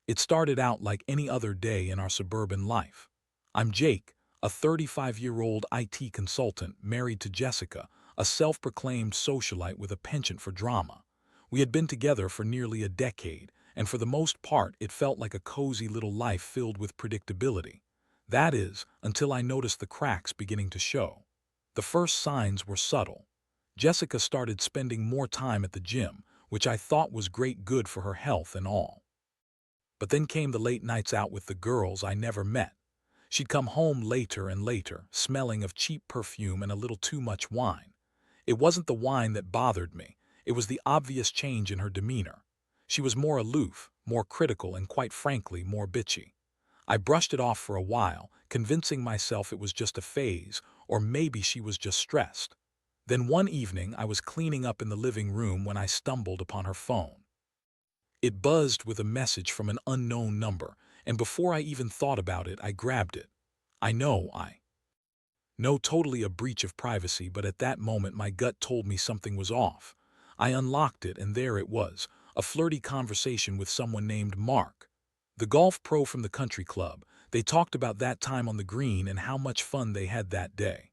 It started out like any other day in our suburban life. I'm Jake, a 35-year-old IT consultant married to Jessica, a self-proclaimed socialite with a penchant for drama. We had been together for nearly a decade, and for the most part it felt like a cozy little life filled with predictability. That is, until I noticed the cracks beginning to show. The first signs were subtle. Jessica started spending more time at the gym, which I thought was great good for her health and all. But then came the late nights out with the girls I never met. She'd come home later and later, smelling of cheap perfume and a little too much wine. It wasn't the wine that bothered me, it was the obvious change in her demeanor. She was more aloof, more critical, and quite frankly, more bitchy. I brushed it off for a while, convincing myself it was just a phase, or maybe she was just stressed. Then one evening I was cleaning up in the living room when I stumbled upon her phone. It buzzed with a message from an unknown number, and before I even thought about it, I grabbed it. I know totally a breach of privacy, but at that moment my gut told me something was off. I unlocked it, and there it was, a flirty conversation with someone named Mark. The golf pro from the country club. They talked about that time on the green and how much fun they had that day.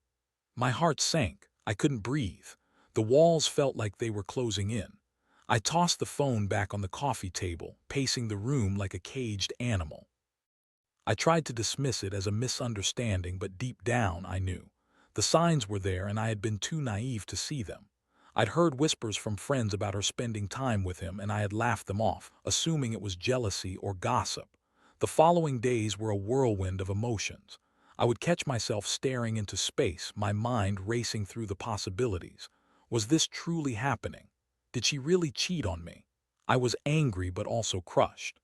My heart sank. I couldn't breathe. The walls felt like they were closing in. I tossed the phone back on the coffee table, pacing the room like a caged animal. I tried to dismiss it as a misunderstanding, but deep down I knew. The signs were there and I had been too naive to see them. I'd heard whispers from friends about her spending time with him and I had laughed them off, assuming it was jealousy or gossip. The following days were a whirlwind of emotions. I would catch myself staring into space, my mind racing through the possibilities. Was this truly happening? Did she really cheat on me? I was angry but also crushed.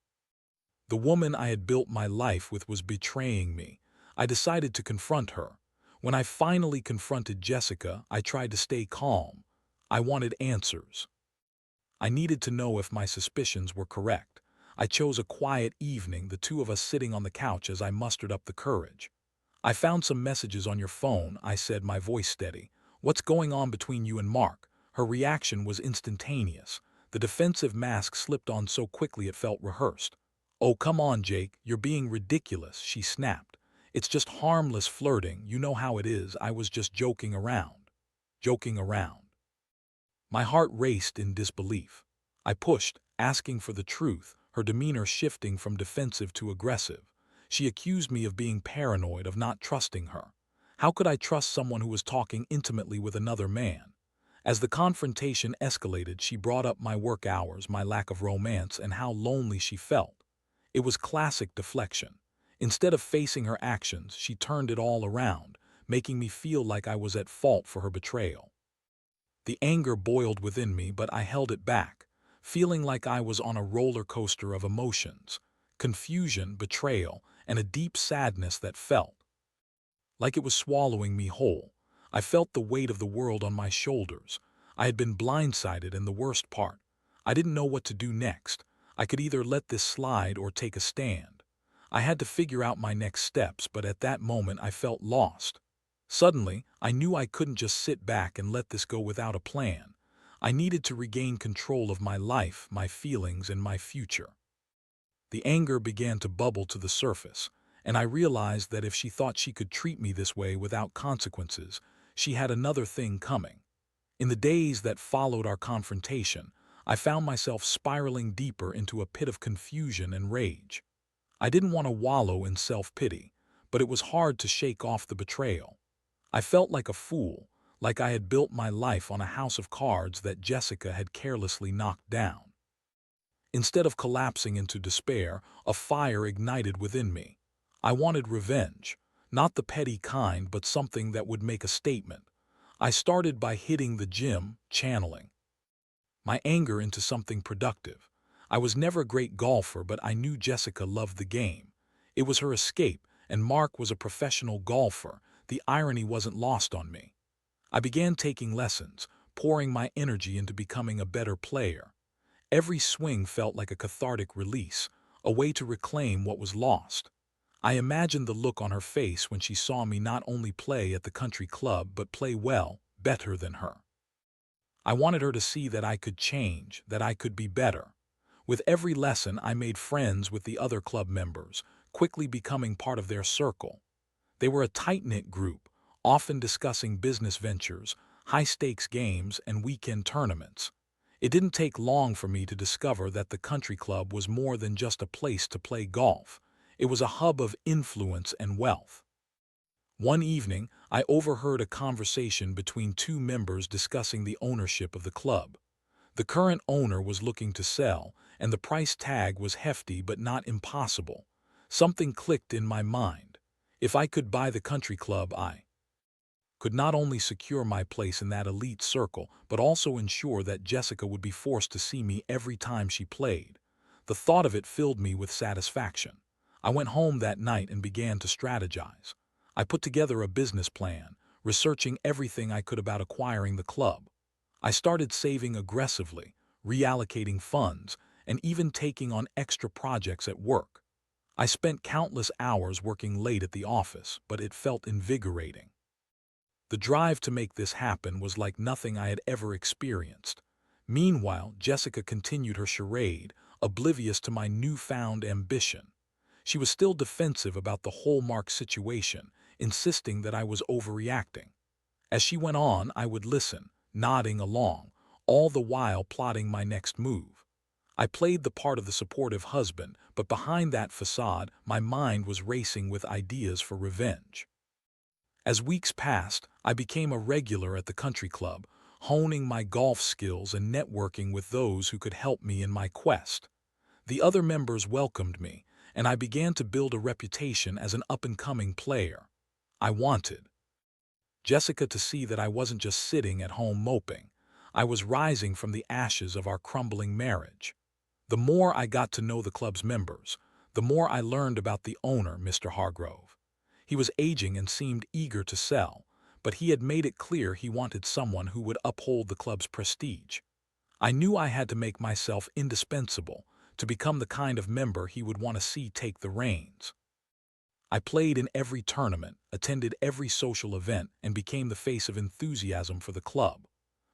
The woman I had built my life with was betraying me. I decided to confront her. When I finally confronted Jessica, I tried to stay calm. I wanted answers. I needed to know if my suspicions were correct. I chose a quiet evening, the two of us sitting on the couch as I mustered up the courage. "I found some messages on your phone," I said, my voice steady. "What's going on between you and Mark?" Her reaction was instantaneous. The defensive mask slipped on so quickly it felt rehearsed. "Oh, come on, Jake, you're being ridiculous," she snapped. "It's just harmless flirting, you know how it is. I was just joking around." Joking around. My heart raced in disbelief. I pushed, asking for the truth, her demeanor shifting from defensive to aggressive. She accused me of being paranoid, of not trusting her. How could I trust someone who was talking intimately with another man? As the confrontation escalated, she brought up my work hours, my lack of romance, and how lonely she felt. It was classic deflection. Instead of facing her actions, she turned it all around, making me feel like I was at fault for her betrayal. The anger boiled within me, but I held it back, feeling like I was on a roller coaster of emotions, confusion, betrayal, and a deep sadness that felt like it was swallowing me whole. I felt the weight of the world on my shoulders. I had been blindsided, and the worst part, I didn't know what to do next. I could either let this slide or take a stand. I had to figure out my next steps, but at that moment I felt lost. Suddenly, I knew I couldn't just sit back and let this go without a plan. I needed to regain control of my life, my feelings, and my future. The anger began to bubble to the surface, and I realized that if she thought she could treat me this way without consequences, she had another thing coming. In the days that followed our confrontation, I found myself spiraling deeper into a pit of confusion and rage. I didn't want to wallow in self-pity, but it was hard to shake off the betrayal. I felt like a fool, like I had built my life on a house of cards that Jessica had carelessly knocked down. Instead of collapsing into despair, a fire ignited within me. I wanted revenge, not the petty kind, but something that would make a statement. I started by hitting the gym, channeling my anger into something productive. I was never a great golfer, but I knew Jessica loved the game. It was her escape, and Mark was a professional golfer. The irony wasn't lost on me. I began taking lessons, pouring my energy into becoming a better player. Every swing felt like a cathartic release, a way to reclaim what was lost. I imagined the look on her face when she saw me not only play at the country club but play well, better than her. I wanted her to see that I could change, that I could be better. With every lesson, I made friends with the other club members, quickly becoming part of their circle. They were a tight-knit group, often discussing business ventures, high-stakes games, and weekend tournaments. It didn't take long for me to discover that the country club was more than just a place to play golf. It was a hub of influence and wealth. One evening, I overheard a conversation between two members discussing the ownership of the club. The current owner was looking to sell, and the price tag was hefty but not impossible. Something clicked in my mind. If I could buy the country club, I could not only secure my place in that elite circle, but also ensure that Jessica would be forced to see me every time she played. The thought of it filled me with satisfaction. I went home that night and began to strategize. I put together a business plan, researching everything I could about acquiring the club. I started saving aggressively, reallocating funds, and even taking on extra projects at work. I spent countless hours working late at the office, but it felt invigorating. The drive to make this happen was like nothing I had ever experienced. Meanwhile, Jessica continued her charade, oblivious to my newfound ambition. She was still defensive about the whole Mark situation, insisting that I was overreacting. As she went on, I would listen, nodding along, all the while plotting my next move. I played the part of the supportive husband, but behind that facade, my mind was racing with ideas for revenge. As weeks passed, I became a regular at the country club, honing my golf skills and networking with those who could help me in my quest. The other members welcomed me, and I began to build a reputation as an up-and-coming player. I wanted Jessica to see that I wasn't just sitting at home moping. I was rising from the ashes of our crumbling marriage. The more I got to know the club's members, the more I learned about the owner, Mr. Hargrove. He was aging and seemed eager to sell, but he had made it clear he wanted someone who would uphold the club's prestige. I knew I had to make myself indispensable to become the kind of member he would want to see take the reins. I played in every tournament, attended every social event, and became the face of enthusiasm for the club.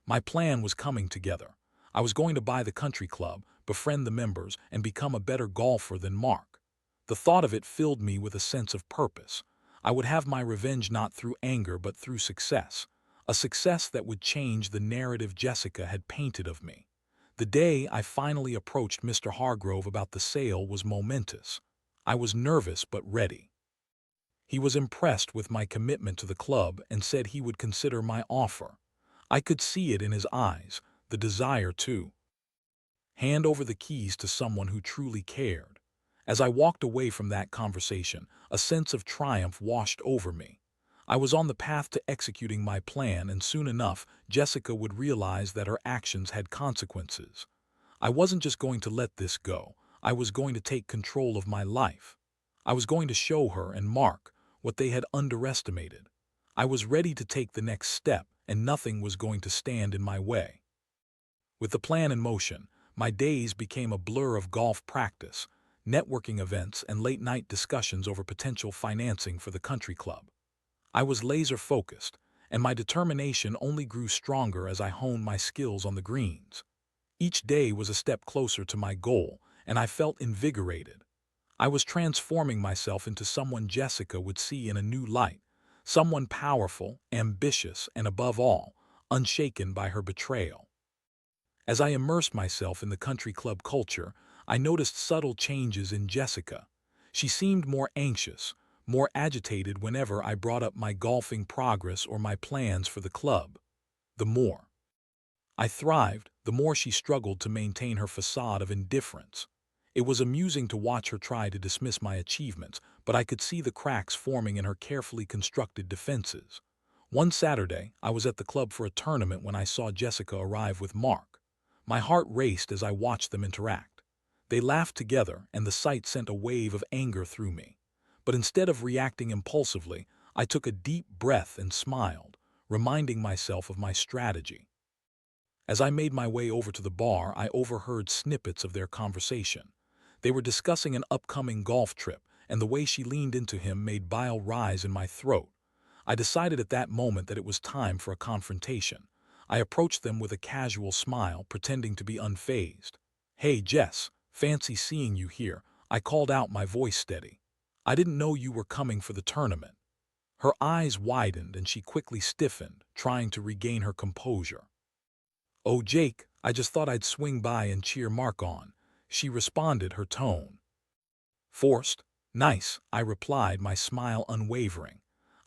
My plan was coming together. I was going to buy the country club, befriend the members, and become a better golfer than Mark. The thought of it filled me with a sense of purpose. I would have my revenge not through anger but through success, a success that would change the narrative Jessica had painted of me. The day I finally approached Mr. Hargrove about the sale was momentous. I was nervous but ready. He was impressed with my commitment to the club and said he would consider my offer. I could see it in his eyes, the desire to hand over the keys to someone who truly cared. As I walked away from that conversation, a sense of triumph washed over me. I was on the path to executing my plan, and soon enough, Jessica would realize that her actions had consequences. I wasn't just going to let this go. I was going to take control of my life. I was going to show her and Mark what they had underestimated. I was ready to take the next step, and nothing was going to stand in my way. With the plan in motion, my days became a blur of golf practice, networking events, and late-night discussions over potential financing for the country club. I was laser-focused, and my determination only grew stronger as I honed my skills on the greens. Each day was a step closer to my goal, and I felt invigorated. I was transforming myself into someone Jessica would see in a new light, someone powerful, ambitious, and above all, unshaken by her betrayal. As I immersed myself in the country club culture, I noticed subtle changes in Jessica. She seemed more anxious, more agitated whenever I brought up my golfing progress or my plans for the club. The more I thrived, the more she struggled to maintain her facade of indifference. It was amusing to watch her try to dismiss my achievements, but I could see the cracks forming in her carefully constructed defenses. One Saturday, I was at the club for a tournament when I saw Jessica arrive with Mark. My heart raced as I watched them interact. They laughed together, and the sight sent a wave of anger through me. But instead of reacting impulsively, I took a deep breath and smiled, reminding myself of my strategy. As I made my way over to the bar, I overheard snippets of their conversation. They were discussing an upcoming golf trip, and the way she leaned into him made bile rise in my throat. I decided at that moment that it was time for a confrontation. I approached them with a casual smile, pretending to be unfazed. "Hey, Jess, Fancy seeing you here, I called out, my voice steady. I didn't know you were coming for the tournament. Her eyes widened and she quickly stiffened, trying to regain her composure. Oh, Jake, I just thought I'd swing by and cheer Mark on, she responded, her tone forced. Nice, I replied, my smile unwavering.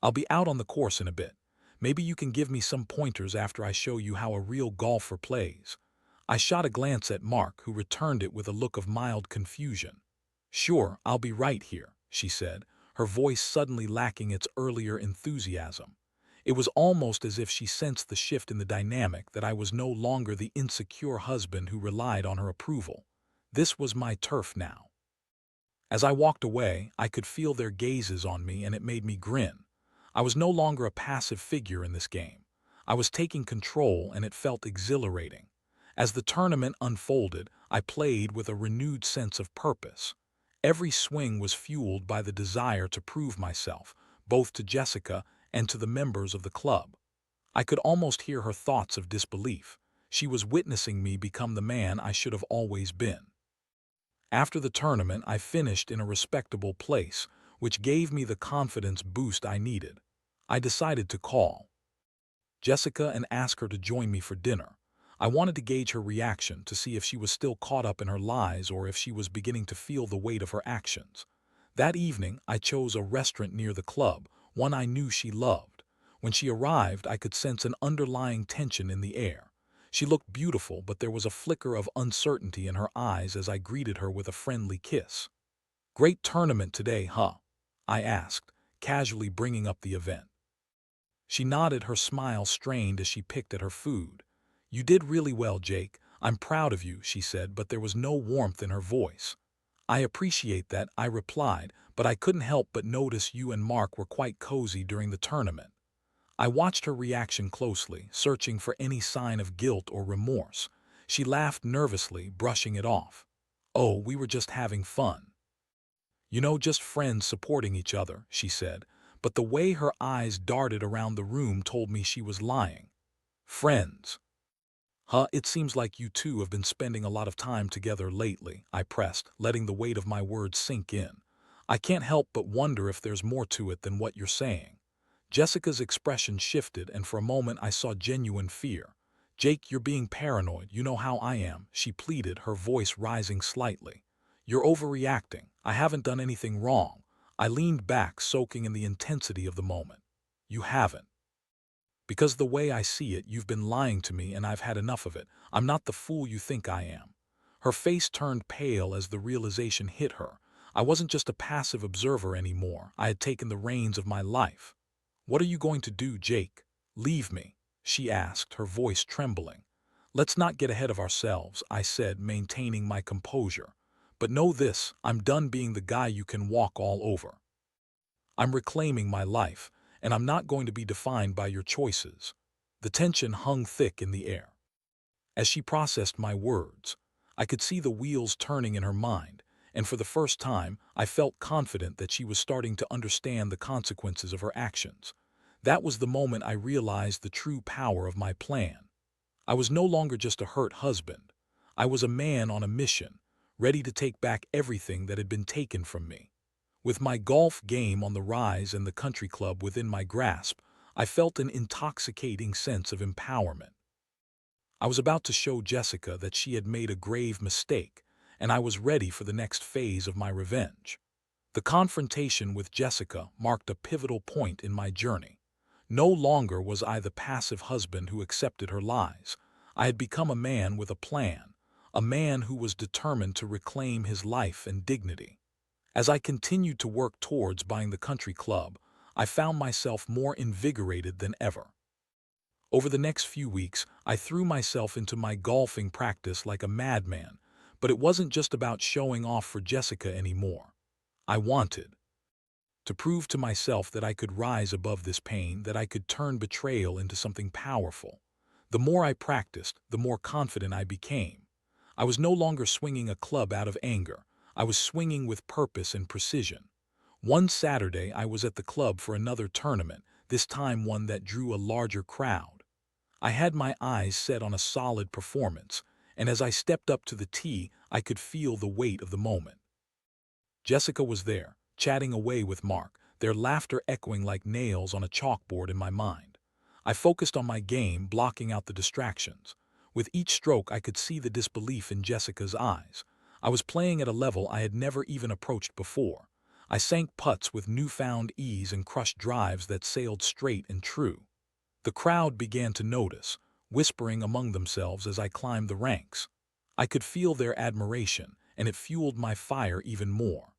I'll be out on the course in a bit. Maybe you can give me some pointers after I show you how a real golfer plays. I shot a glance at Mark, who returned it with a look of mild confusion. Sure, I'll be right here, she said, her voice suddenly lacking its earlier enthusiasm. It was almost as if she sensed the shift in the dynamic, that I was no longer the insecure husband who relied on her approval. This was my turf now. As I walked away, I could feel their gazes on me and it made me grin. I was no longer a passive figure in this game. I was taking control and it felt exhilarating. As the tournament unfolded, I played with a renewed sense of purpose. Every swing was fueled by the desire to prove myself, both to Jessica and to the members of the club. I could almost hear her thoughts of disbelief. She was witnessing me become the man I should have always been. After the tournament, I finished in a respectable place, which gave me the confidence boost I needed. I decided to call Jessica and ask her to join me for dinner. I wanted to gauge her reaction, to see if she was still caught up in her lies or if she was beginning to feel the weight of her actions. That evening, I chose a restaurant near the club, one I knew she loved. When she arrived, I could sense an underlying tension in the air. She looked beautiful, but there was a flicker of uncertainty in her eyes as I greeted her with a friendly kiss. Great tournament today, huh? I asked, casually bringing up the event. She nodded, her smile strained as she picked at her food. You did really well, Jake. I'm proud of you, she said, but there was no warmth in her voice. I appreciate that, I replied, but I couldn't help but notice you and Mark were quite cozy during the tournament. I watched her reaction closely, searching for any sign of guilt or remorse. She laughed nervously, brushing it off. Oh, we were just having fun. You know, just friends supporting each other, she said, but the way her eyes darted around the room told me she was lying. Friends? Huh, it seems like you two have been spending a lot of time together lately, I pressed, letting the weight of my words sink in. I can't help but wonder if there's more to it than what you're saying. Jessica's expression shifted, and for a moment I saw genuine fear. Jake, you're being paranoid, you know how I am, she pleaded, her voice rising slightly. You're overreacting. I haven't done anything wrong. I leaned back, soaking in the intensity of the moment. You haven't. Because the way I see it, you've been lying to me and I've had enough of it. I'm not the fool you think I am. Her face turned pale as the realization hit her. I wasn't just a passive observer anymore. I had taken the reins of my life. What are you going to do, Jake? Leave me, she asked, her voice trembling. Let's not get ahead of ourselves, I said, maintaining my composure. But know this, I'm done being the guy you can walk all over. I'm reclaiming my life, and I'm not going to be defined by your choices. The tension hung thick in the air. As she processed my words, I could see the wheels turning in her mind, and for the first time, I felt confident that she was starting to understand the consequences of her actions. That was the moment I realized the true power of my plan. I was no longer just a hurt husband. I was a man on a mission, ready to take back everything that had been taken from me. With my golf game on the rise and the country club within my grasp, I felt an intoxicating sense of empowerment. I was about to show Jessica that she had made a grave mistake, and I was ready for the next phase of my revenge. The confrontation with Jessica marked a pivotal point in my journey. No longer was I the passive husband who accepted her lies. I had become a man with a plan, a man who was determined to reclaim his life and dignity. As I continued to work towards buying the country club, I found myself more invigorated than ever. Over the next few weeks, I threw myself into my golfing practice like a madman, but it wasn't just about showing off for Jessica anymore. I wanted to prove to myself that I could rise above this pain, that I could turn betrayal into something powerful. The more I practiced, the more confident I became. I was no longer swinging a club out of anger. I was swinging with purpose and precision. One Saturday, I was at the club for another tournament, this time one that drew a larger crowd. I had my eyes set on a solid performance, and as I stepped up to the tee, I could feel the weight of the moment. Jessica was there, chatting away with Mark, their laughter echoing like nails on a chalkboard in my mind. I focused on my game, blocking out the distractions. With each stroke, I could see the disbelief in Jessica's eyes. I was playing at a level I had never even approached before. I sank putts with newfound ease and crushed drives that sailed straight and true. The crowd began to notice, whispering among themselves as I climbed the ranks. I could feel their admiration, and it fueled my fire even more.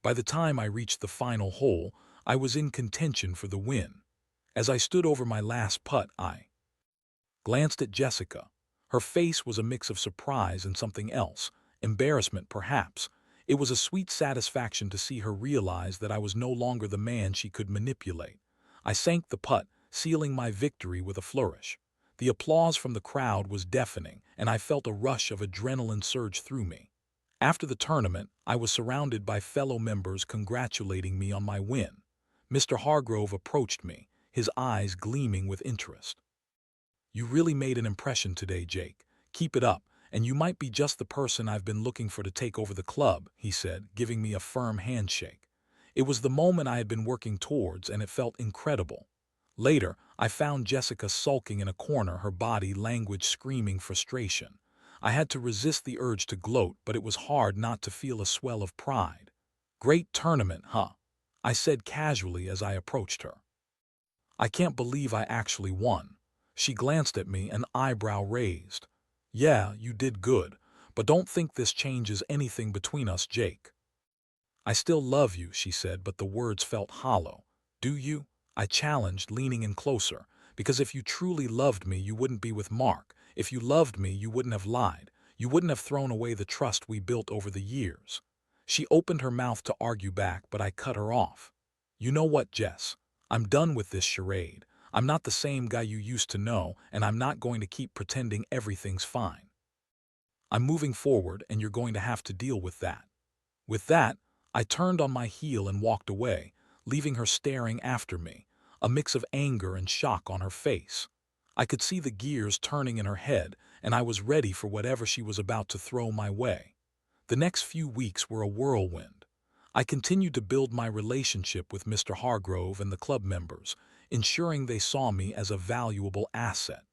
By the time I reached the final hole, I was in contention for the win. As I stood over my last putt, I glanced at Jessica. Her face was a mix of surprise and something else, embarrassment perhaps. It was a sweet satisfaction to see her realize that I was no longer the man she could manipulate. I sank the putt, sealing my victory with a flourish. The applause from the crowd was deafening, and I felt a rush of adrenaline surge through me. After the tournament, I was surrounded by fellow members congratulating me on my win. Mr. Hargrove approached me, his eyes gleaming with interest. "You really made an impression today, Jake. Keep it up, and you might be just the person I've been looking for to take over the club," he said, giving me a firm handshake. It was the moment I had been working towards, and it felt incredible. Later, I found Jessica sulking in a corner, her body language screaming frustration. I had to resist the urge to gloat, but it was hard not to feel a swell of pride. "Great tournament, huh?" I said casually as I approached her. "I can't believe I actually won." She glanced at me, an eyebrow raised. "Yeah, you did good, but don't think this changes anything between us, Jake." "I still love you," she said, but the words felt hollow. "Do you?" I challenged, leaning in closer. "Because if you truly loved me, you wouldn't be with Mark. If you loved me, you wouldn't have lied. You wouldn't have thrown away the trust we built over the years." She opened her mouth to argue back, but I cut her off. "You know what, Jess? I'm done with this charade. I'm not the same guy you used to know, and I'm not going to keep pretending everything's fine. I'm moving forward, and you're going to have to deal with that." With that, I turned on my heel and walked away, leaving her staring after me, a mix of anger and shock on her face. I could see the gears turning in her head, and I was ready for whatever she was about to throw my way. The next few weeks were a whirlwind. I continued to build my relationship with Mr. Hargrove and the club members, ensuring they saw me as a valuable asset.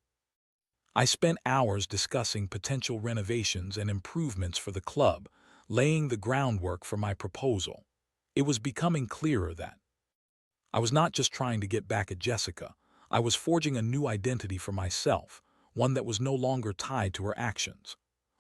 I spent hours discussing potential renovations and improvements for the club, laying the groundwork for my proposal. It was becoming clearer that I was not just trying to get back at Jessica. I was forging a new identity for myself, one that was no longer tied to her actions.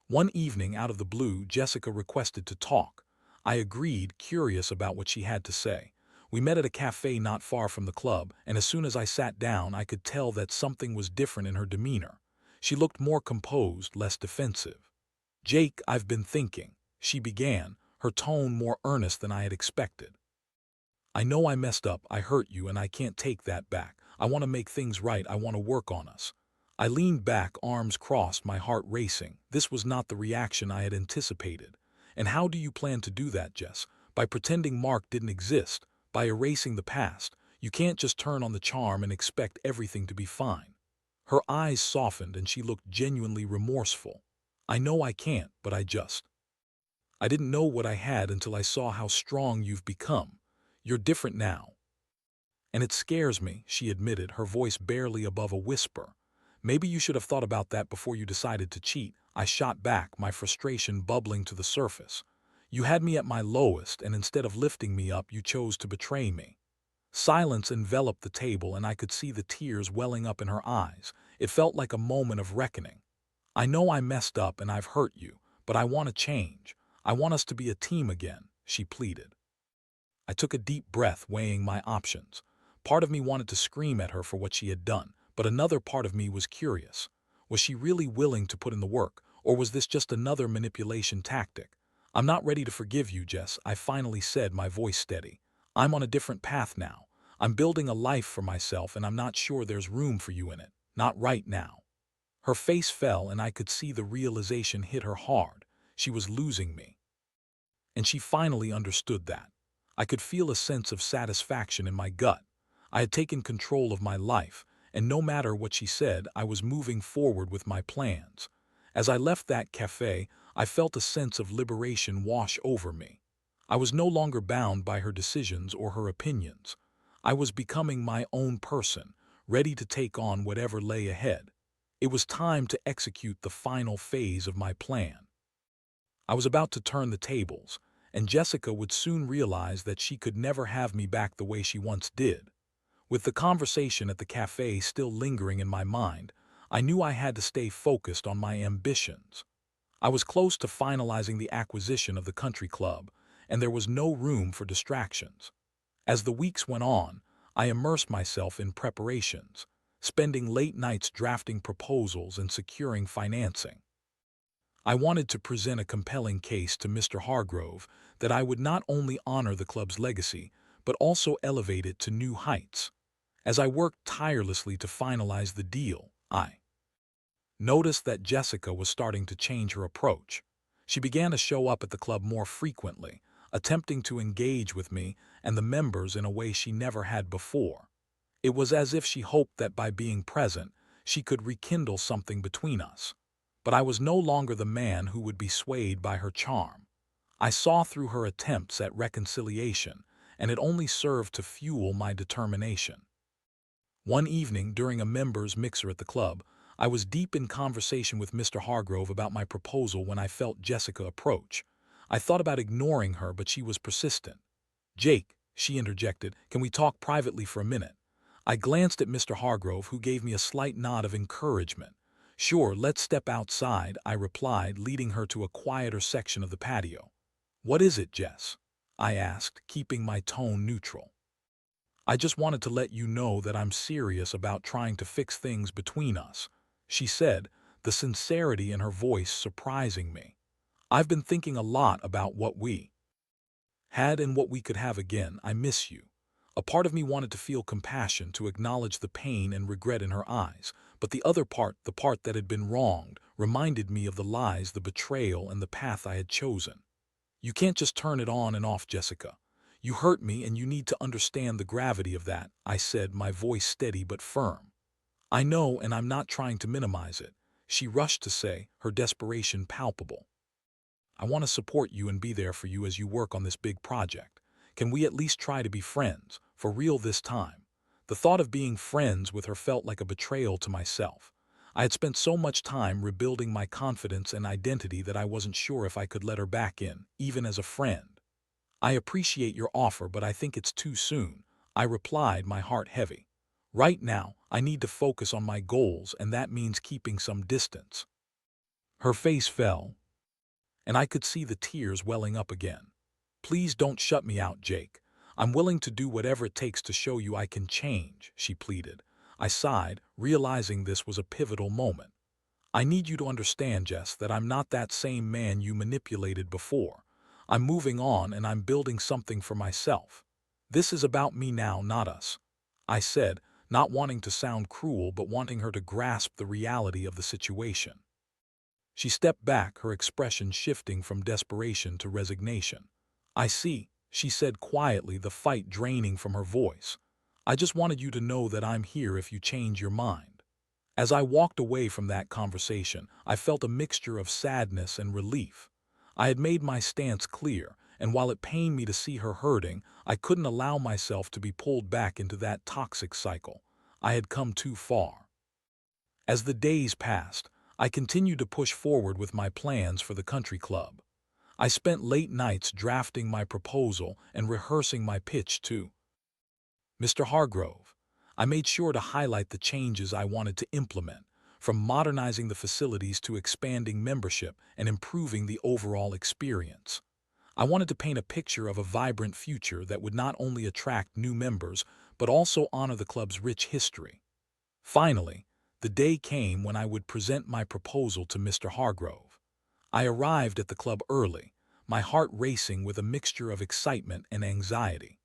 One evening, out of the blue, Jessica requested to talk. I agreed, curious about what she had to say. We met at a cafe not far from the club, and as soon as I sat down, I could tell that something was different in her demeanor. She looked more composed, less defensive. "Jake, I've been thinking," she began, her tone more earnest than I had expected. "I know I messed up, I hurt you, and I can't take that back. I want to make things right, I want to work on us." I leaned back, arms crossed, my heart racing. This was not the reaction I had anticipated. "And how do you plan to do that, Jess? By pretending Mark didn't exist, by erasing the past. You can't just turn on the charm and expect everything to be fine." Her eyes softened and she looked genuinely remorseful. "I know I can't, but I didn't know what I had until I saw how strong you've become. You're different now. And it scares me," she admitted, her voice barely above a whisper. "Maybe you should have thought about that before you decided to cheat." I shot back, my frustration bubbling to the surface. "You had me at my lowest, and instead of lifting me up, you chose to betray me." Silence enveloped the table, and I could see the tears welling up in her eyes. It felt like a moment of reckoning. "I know I messed up and I've hurt you, but I want to change. I want us to be a team again," she pleaded. I took a deep breath, weighing my options. Part of me wanted to scream at her for what she had done, but another part of me was curious. Was she really willing to put in the work, or was this just another manipulation tactic? "I'm not ready to forgive you, Jess," I finally said, my voice steady. "I'm on a different path now. I'm building a life for myself, and I'm not sure there's room for you in it. Not right now." Her face fell, and I could see the realization hit her hard. She was losing me. And she finally understood that. I could feel a sense of satisfaction in my gut. I had taken control of my life, and no matter what she said, I was moving forward with my plans. As I left that cafe, I felt a sense of liberation wash over me. I was no longer bound by her decisions or her opinions. I was becoming my own person, ready to take on whatever lay ahead. It was time to execute the final phase of my plan. I was about to turn the tables, and Jessica would soon realize that she could never have me back the way she once did. With the conversation at the cafe still lingering in my mind, I knew I had to stay focused on my ambitions. I was close to finalizing the acquisition of the country club, and there was no room for distractions. As the weeks went on, I immersed myself in preparations, spending late nights drafting proposals and securing financing. I wanted to present a compelling case to Mr. Hargrove that I would not only honor the club's legacy, but also elevate it to new heights. As I worked tirelessly to finalize the deal, I noticed that Jessica was starting to change her approach. She began to show up at the club more frequently, attempting to engage with me and the members in a way she never had before. It was as if she hoped that by being present, she could rekindle something between us. But I was no longer the man who would be swayed by her charm. I saw through her attempts at reconciliation, and it only served to fuel my determination. One evening during a members' mixer at the club, I was deep in conversation with Mr. Hargrove about my proposal when I felt Jessica approach. I thought about ignoring her, but she was persistent. "Jake," she interjected, "can we talk privately for a minute?" I glanced at Mr. Hargrove, who gave me a slight nod of encouragement. "Sure, let's step outside," I replied, leading her to a quieter section of the patio. "What is it, Jess?" I asked, keeping my tone neutral. "I just wanted to let you know that I'm serious about trying to fix things between us," she said, the sincerity in her voice surprising me. "I've been thinking a lot about what we had and what we could have again. I miss you." A part of me wanted to feel compassion, to acknowledge the pain and regret in her eyes, but the other part, the part that had been wronged, reminded me of the lies, the betrayal, and the path I had chosen. "You can't just turn it on and off, Jessica. You hurt me and you need to understand the gravity of that," I said, my voice steady but firm. "I know, and I'm not trying to minimize it," she rushed to say, her desperation palpable. "I want to support you and be there for you as you work on this big project. Can we at least try to be friends, for real this time?" The thought of being friends with her felt like a betrayal to myself. I had spent so much time rebuilding my confidence and identity that I wasn't sure if I could let her back in, even as a friend. "I appreciate your offer, but I think it's too soon," I replied, my heart heavy. "Right now, I need to focus on my goals, and that means keeping some distance." Her face fell, and I could see the tears welling up again. "Please don't shut me out, Jake. I'm willing to do whatever it takes to show you I can change," she pleaded. I sighed, realizing this was a pivotal moment. "I need you to understand, Jess, that I'm not that same man you manipulated before. I'm moving on and I'm building something for myself. This is about me now, not us," I said, not wanting to sound cruel but wanting her to grasp the reality of the situation. She stepped back, her expression shifting from desperation to resignation. "I see," she said quietly, the fight draining from her voice. "I just wanted you to know that I'm here if you change your mind." As I walked away from that conversation, I felt a mixture of sadness and relief. I had made my stance clear, and while it pained me to see her hurting, I couldn't allow myself to be pulled back into that toxic cycle. I had come too far. As the days passed, I continued to push forward with my plans for the country club. I spent late nights drafting my proposal and rehearsing my pitch to Mr. Hargrove. I made sure to highlight the changes I wanted to implement, from modernizing the facilities to expanding membership and improving the overall experience. I wanted to paint a picture of a vibrant future that would not only attract new members, but also honor the club's rich history. Finally, the day came when I would present my proposal to Mr. Hargrove. I arrived at the club early, my heart racing with a mixture of excitement and anxiety.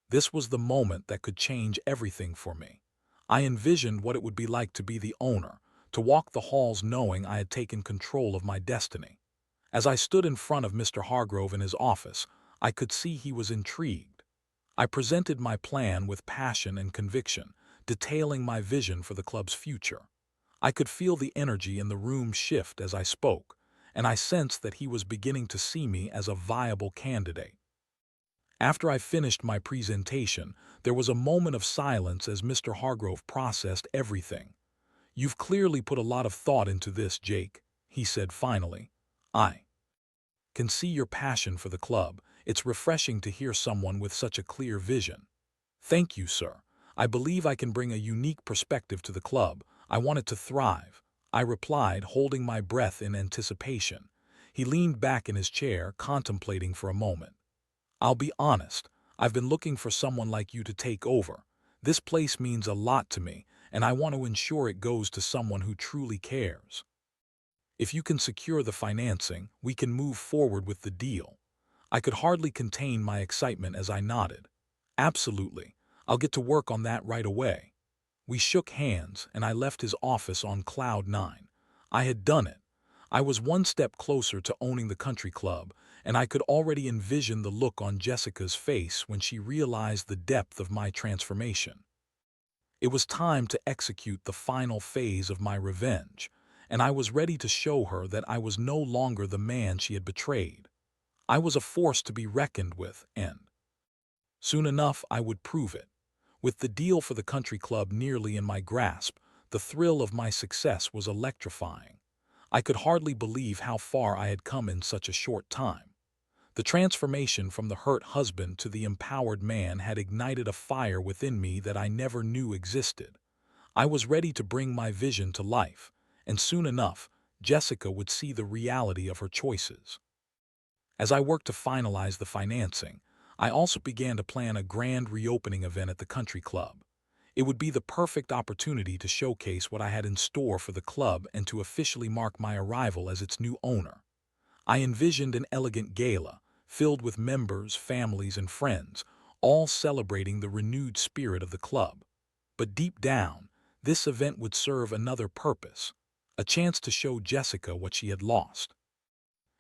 This was the moment that could change everything for me. I envisioned what it would be like to be the owner, to walk the halls knowing I had taken control of my destiny. As I stood in front of Mr. Hargrove in his office, I could see he was intrigued. I presented my plan with passion and conviction, detailing my vision for the club's future. I could feel the energy in the room shift as I spoke, and I sensed that he was beginning to see me as a viable candidate. After I finished my presentation, there was a moment of silence as Mr. Hargrove processed everything. "You've clearly put a lot of thought into this, Jake," he said finally. "I can see your passion for the club. It's refreshing to hear someone with such a clear vision." "Thank you, sir. I believe I can bring a unique perspective to the club. I want it to thrive," I replied, holding my breath in anticipation. He leaned back in his chair, contemplating for a moment. "I'll be honest, I've been looking for someone like you to take over. This place means a lot to me, and I want to ensure it goes to someone who truly cares. If you can secure the financing, we can move forward with the deal." I could hardly contain my excitement as I nodded. "Absolutely. I'll get to work on that right away." We shook hands, and I left his office on cloud nine. I had done it. I was one step closer to owning the country club, and I could already envision the look on Jessica's face when she realized the depth of my transformation. It was time to execute the final phase of my revenge, and I was ready to show her that I was no longer the man she had betrayed. I was a force to be reckoned with, and soon enough I would prove it. With the deal for the country club nearly in my grasp, the thrill of my success was electrifying. I could hardly believe how far I had come in such a short time. The transformation from the hurt husband to the empowered man had ignited a fire within me that I never knew existed. I was ready to bring my vision to life, and soon enough, Jessica would see the reality of her choices. As I worked to finalize the financing, I also began to plan a grand reopening event at the country club. It would be the perfect opportunity to showcase what I had in store for the club and to officially mark my arrival as its new owner. I envisioned an elegant gala, filled with members, families, and friends, all celebrating the renewed spirit of the club. But deep down, this event would serve another purpose, a chance to show Jessica what she had lost.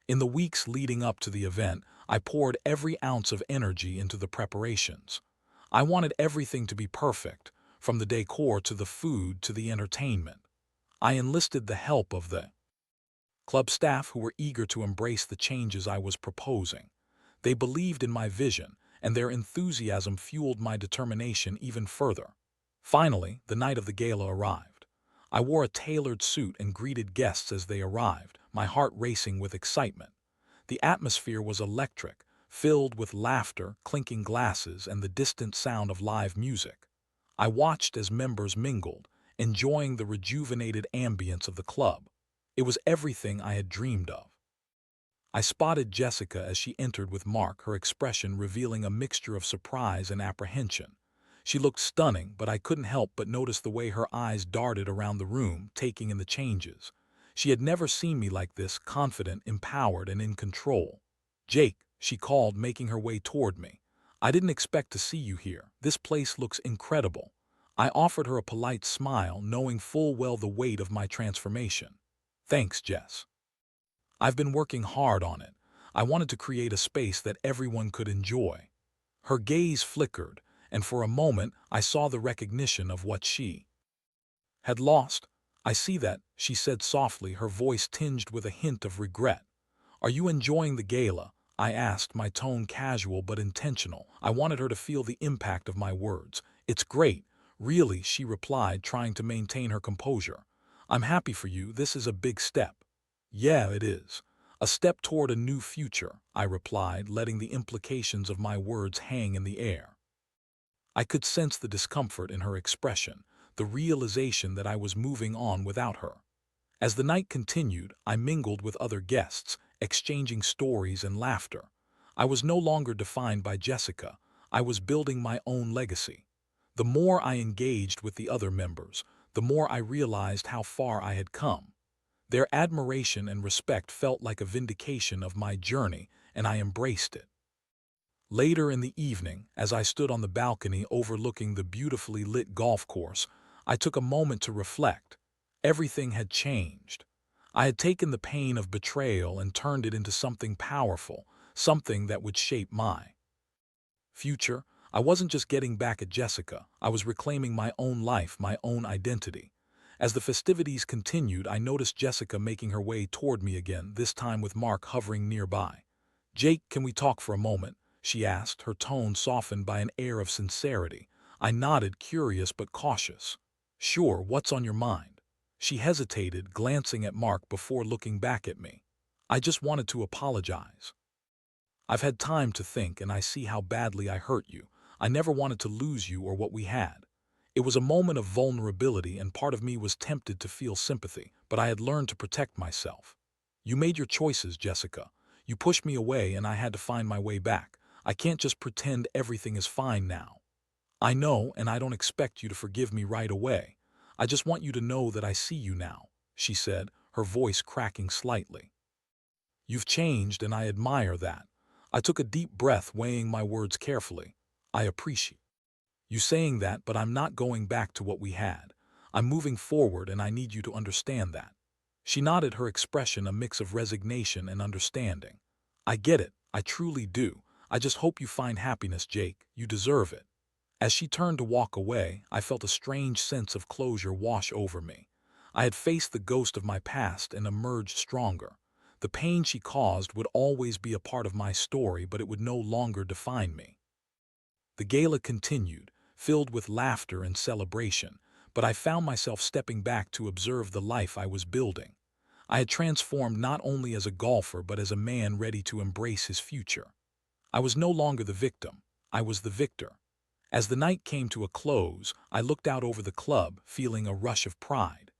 In the weeks leading up to the event, I poured every ounce of energy into the preparations. I wanted everything to be perfect, from the decor to the food to the entertainment. I enlisted the help of the club staff who were eager to embrace the changes I was proposing. They believed in my vision, and their enthusiasm fueled my determination even further. Finally, the night of the gala arrived. I wore a tailored suit and greeted guests as they arrived, my heart racing with excitement. The atmosphere was electric, filled with laughter, clinking glasses, and the distant sound of live music. I watched as members mingled, enjoying the rejuvenated ambience of the club. It was everything I had dreamed of. I spotted Jessica as she entered with Mark, her expression revealing a mixture of surprise and apprehension. She looked stunning, but I couldn't help but notice the way her eyes darted around the room, taking in the changes. She had never seen me like this, confident, empowered, and in control. "Jake," she called, making her way toward me. "I didn't expect to see you here. This place looks incredible." I offered her a polite smile, knowing full well the weight of my transformation. "Thanks, Jess. I've been working hard on it. I wanted to create a space that everyone could enjoy." Her gaze flickered, and for a moment I saw the recognition of what she had lost. "I see that," she said softly, her voice tinged with a hint of regret. "Are you enjoying the gala?" I asked, my tone casual but intentional. I wanted her to feel the impact of my words. "It's great, really," she replied, trying to maintain her composure. "I'm happy for you. This is a big step." "Yeah, it is. A step toward a new future," I replied, letting the implications of my words hang in the air. I could sense the discomfort in her expression, the realization that I was moving on without her. As the night continued, I mingled with other guests, exchanging stories and laughter. I was no longer defined by Jessica. I was building my own legacy. The more I engaged with the other members, the more I realized how far I had come. Their admiration and respect felt like a vindication of my journey, and I embraced it. Later in the evening, as I stood on the balcony overlooking the beautifully lit golf course, I took a moment to reflect. Everything had changed. I had taken the pain of betrayal and turned it into something powerful, something that would shape my future. I wasn't just getting back at Jessica, I was reclaiming my own life, my own identity. As the festivities continued, I noticed Jessica making her way toward me again, this time with Mark hovering nearby. "Jake, can we talk for a moment?" she asked, her tone softened by an air of sincerity. I nodded, curious but cautious. "Sure, what's on your mind?" She hesitated, glancing at Mark before looking back at me. "I just wanted to apologize. I've had time to think, and I see how badly I hurt you. I never wanted to lose you or what we had. It was a moment of vulnerability, and part of me was tempted to feel sympathy, but I had learned to protect myself. You made your choices, Jessica. You pushed me away, and I had to find my way back. I can't just pretend everything is fine now. I know, and I don't expect you to forgive me right away. I just want you to know that I see you now," she said, her voice cracking slightly. "You've changed, and I admire that." I took a deep breath, weighing my words carefully. "I appreciate you saying that, but I'm not going back to what we had. I'm moving forward, and I need you to understand that." She nodded, her expression a mix of resignation and understanding. "I get it. I truly do. I just hope you find happiness, Jake. You deserve it." As she turned to walk away, I felt a strange sense of closure wash over me. I had faced the ghost of my past and emerged stronger. The pain she caused would always be a part of my story, but it would no longer define me. The gala continued, filled with laughter and celebration, but I found myself stepping back to observe the life I was building. I had transformed not only as a golfer but as a man ready to embrace his future. I was no longer the victim. I was the victor. As the night came to a close, I looked out over the club, feeling a rush of pride.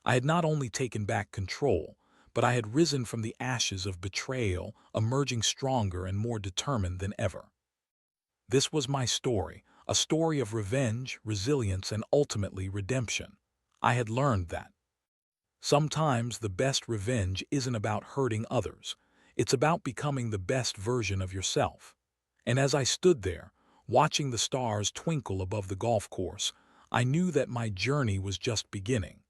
I had not only taken back control, but I had risen from the ashes of betrayal, emerging stronger and more determined than ever. This was my story, a story of revenge, resilience, and ultimately redemption. I had learned that sometimes the best revenge isn't about hurting others. It's about becoming the best version of yourself. And as I stood there, watching the stars twinkle above the golf course, I knew that my journey was just beginning.